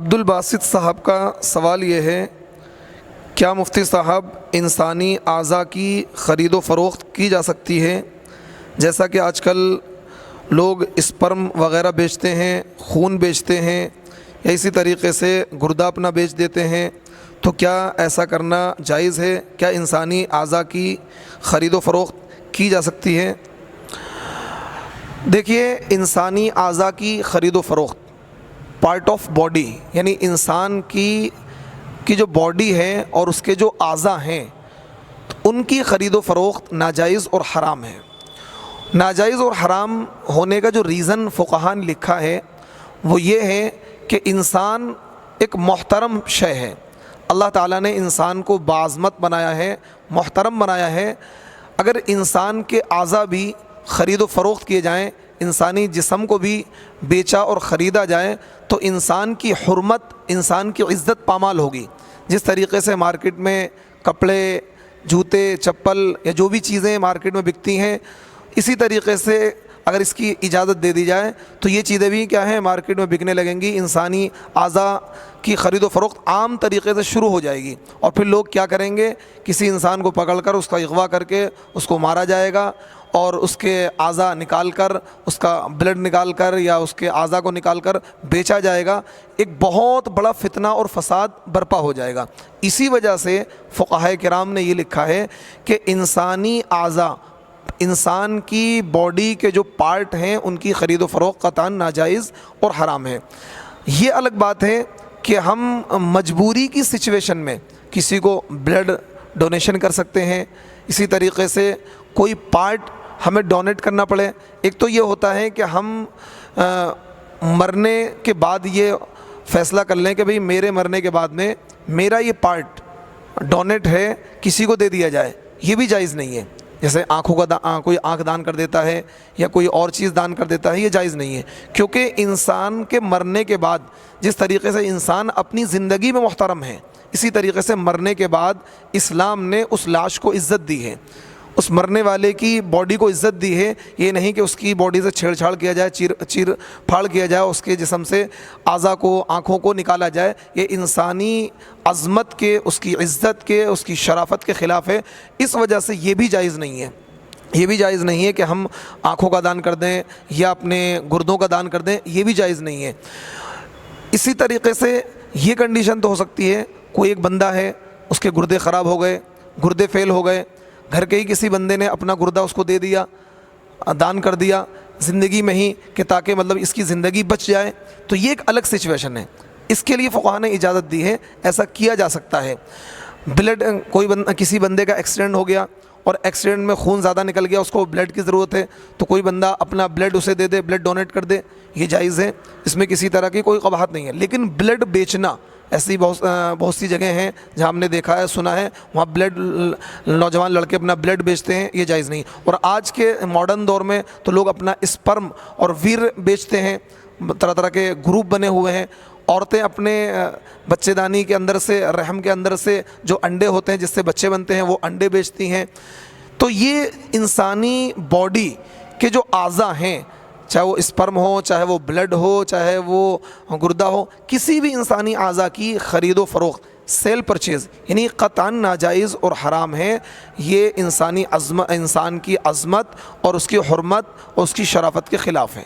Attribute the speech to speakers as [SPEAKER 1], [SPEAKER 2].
[SPEAKER 1] عبدالباسط صاحب کا سوال یہ ہے، کیا مفتی صاحب انسانی اعضاء کی خرید و فروخت کی جا سکتی ہے؟ جیسا کہ آج کل لوگ اسپرم وغیرہ بیچتے ہیں، خون بیچتے ہیں، یا اسی طریقے سے گردہ اپنا بیچ دیتے ہیں، تو کیا ایسا کرنا جائز ہے؟ کیا انسانی اعضاء کی خرید و فروخت کی جا سکتی ہے؟ دیکھیے، انسانی اعضاء کی خرید و فروخت پارٹ آف باڈی، یعنی انسان کی جو باڈی ہے اور اس کے جو اعضاء ہیں ان کی خرید و فروخت ناجائز اور حرام ہے۔ ناجائز اور حرام ہونے کا جو ریزن فقہاء نے لکھا ہے وہ یہ ہے کہ انسان ایک محترم شے ہے۔ اللہ تعالیٰ نے انسان کو باعظمت بنایا ہے، محترم بنایا ہے۔ اگر انسان کے اعضاء بھی خرید و فروخت کیے جائیں، انسانی جسم کو بھی بیچا اور خریدا جائے، تو انسان کی حرمت، انسان کی عزت پامال ہوگی۔ جس طریقے سے مارکیٹ میں کپڑے، جوتے، چپل یا جو بھی چیزیں مارکیٹ میں بکتی ہیں، اسی طریقے سے اگر اس کی اجازت دے دی جائے تو یہ چیزیں بھی کیا ہیں، مارکیٹ میں بکنے لگیں گی۔ انسانی اعضاء کی خرید و فروخت عام طریقے سے شروع ہو جائے گی، اور پھر لوگ کیا کریں گے، کسی انسان کو پکڑ کر اس کا اغوا کر کے اس کو مارا جائے گا، اور اس کے اعضاء نکال کر، اس کا بلڈ نکال کر یا اس کے اعضاء کو نکال کر بیچا جائے گا۔ ایک بہت بڑا فتنہ اور فساد برپا ہو جائے گا۔ اسی وجہ سے فقہاء کرام نے یہ لکھا ہے کہ انسانی اعضاء، انسان کی باڈی کے جو پارٹ ہیں ان کی خرید و فروخت قطعاً ناجائز اور حرام ہے۔ یہ الگ بات ہے کہ ہم مجبوری کی سچویشن میں کسی کو بلڈ ڈونیشن کر سکتے ہیں، اسی طریقے سے کوئی پارٹ ہمیں ڈونیٹ کرنا پڑے۔ ایک تو یہ ہوتا ہے کہ ہم مرنے کے بعد یہ فیصلہ کر لیں کہ بھئی میرے مرنے کے بعد میں میرا یہ پارٹ ڈونیٹ ہے، کسی کو دے دیا جائے، یہ بھی جائز نہیں ہے۔ جیسے آنکھوں کا کوئی آنکھ دان کر دیتا ہے یا کوئی اور چیز دان کر دیتا ہے، یہ جائز نہیں ہے، کیونکہ انسان کے مرنے کے بعد جس طریقے سے انسان اپنی زندگی میں محترم ہے، اسی طریقے سے مرنے کے بعد اسلام نے اس لاش کو عزت دی ہے، اس مرنے والے کی باڈی کو عزت دی ہے۔ یہ نہیں کہ اس کی باڈی سے چھیڑ چھاڑ کیا جائے، چیر پھاڑ کیا جائے، اس کے جسم سے اعضاء کو، آنکھوں کو نکالا جائے۔ یہ انسانی عظمت کے، اس کی عزت کے، اس کی شرافت کے خلاف ہے۔ اس وجہ سے یہ بھی جائز نہیں ہے، یہ بھی جائز نہیں ہے کہ ہم آنکھوں کا دان کر دیں یا اپنے گردوں کا دان کر دیں، یہ بھی جائز نہیں ہے۔ اسی طریقے سے یہ کنڈیشن تو ہو سکتی ہے، کوئی ایک بندہ ہے، اس کے گردے خراب ہو گئے، گردے فیل ہو گئے، گھر کے ہی کسی بندے نے اپنا گردہ اس کو دے دیا، دان کر دیا زندگی میں ہی، کہ تاکہ مطلب اس کی زندگی بچ جائے، تو یہ ایک الگ سچویشن ہے۔ اس کے لیے فقہاء نے اجازت دی ہے، ایسا کیا جا سکتا ہے۔ بلڈ، کسی بندے کا ایکسیڈنٹ ہو گیا اور ایکسیڈنٹ میں خون زیادہ نکل گیا، اس کو بلڈ کی ضرورت ہے، تو کوئی بندہ اپنا بلڈ اسے دے دے، بلڈ ڈونیٹ کر دے، یہ جائز ہے، اس میں کسی طرح کی کوئی قباحت نہیں ہے۔ لیکن بلڈ بیچنا، ایسی بہت سی جگہیں ہیں جہاں ہم نے دیکھا ہے، سنا ہے، وہاں بلڈ، نوجوان لڑکے اپنا بلڈ بیچتے ہیں، یہ جائز نہیں۔ اور آج کے ماڈرن دور میں تو لوگ اپنا اسپرم اور ویر بیچتے ہیں، طرح طرح کے گروپ بنے ہوئے ہیں۔ عورتیں اپنے بچے دانی کے اندر سے، رحم کے اندر سے جو انڈے ہوتے ہیں جس سے بچے بنتے ہیں، وہ انڈے بیچتی ہیں۔ تو یہ انسانی باڈی کے جو اعضاء ہیں، چاہے وہ اسپرم ہو، چاہے وہ بلڈ ہو، چاہے وہ گردہ ہو، کسی بھی انسانی اعضاء کی خرید و فروخت، سیل پرچیز، یعنی قطعاً ناجائز اور حرام ہے۔ یہ انسان کی عظمت اور اس کی حرمت اور اس کی شرافت کے خلاف ہے۔